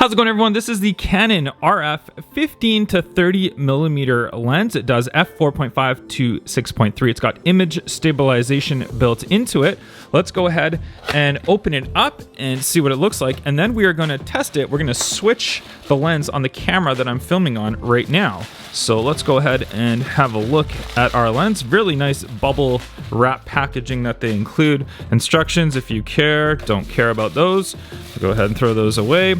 How's it going, everyone? This is the Canon RF 15 to 30 millimeter lens. It does f4.5 to 6.3. It's got image stabilization built into it. Let's go ahead and open it up and see what it looks like. And then we are going to test it. We're going to switch the lens on the camera that I'm filming on right now. So let's go ahead and have a look at our lens. Really nice bubble wrap packaging that they include. Instructions, if you care, don't care about those. Go ahead and throw those away.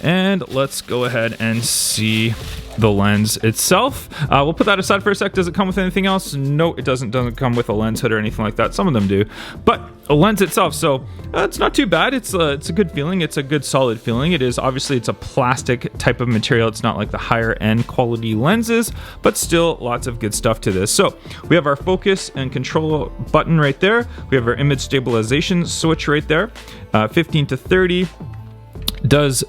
And let's go ahead and see the lens itself. We'll put that aside for a sec. Does it come with anything else? No, it doesn't come with a lens hood or anything like that. Some of them do, but a lens itself. So it's not too bad. It's a good feeling. It's a good solid feeling. It is obviously it's a plastic type of material. It's not like the higher end quality lenses, but still lots of good stuff to this. So we have our focus and control button right there. We have our image stabilization switch right there. 15 to 30 does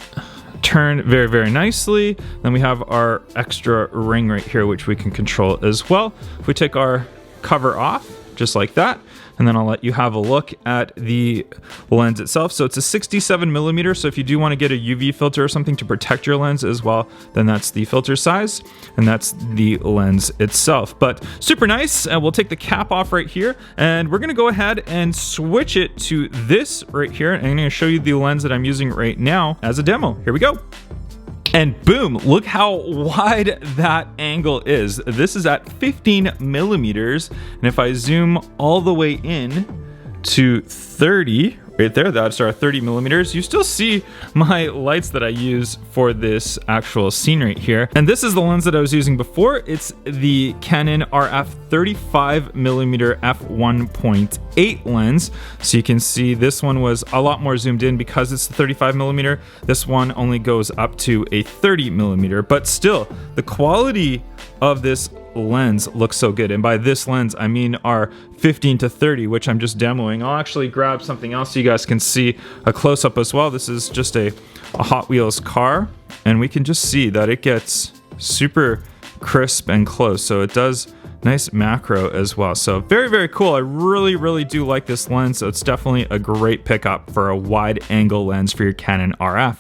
turn very, very nicely. Then we have our extra ring right here, which we can control as well. If we take our cover off, just like that, and then I'll let you have a look at the lens itself. So it's a 67 millimeter. So if you do want to get a UV filter or something to protect your lens as well, then that's the filter size, and that's the lens itself. But super nice. And we'll take the cap off right here, and we're going to go ahead and switch it to this right here. And I'm going to show you the lens that I'm using right now as a demo. Here we go. And boom, look how wide that angle is. This is at 15 millimeters. And if I zoom all the way in to 30, right there, that's our 30 millimeters. You still see my lights that I use for this actual scene right here. And this is the lens that I was using before. It's the Canon RF 35 millimeter f1.8 lens. So you can see this one was a lot more zoomed in because it's the 35 millimeter. This one only goes up to a 30 millimeter, but still the quality of this lens looks so good. And by this lens, I mean our 15 to 30, which I'm just demoing. I'll actually grab something else so you guys can see a close-up as well. This is just a Hot Wheels car, and we can just see that it gets super crisp and close. So it does nice macro as well. So very, very cool. I really, really do like this lens. So it's definitely a great pickup for a wide angle lens for your Canon RF.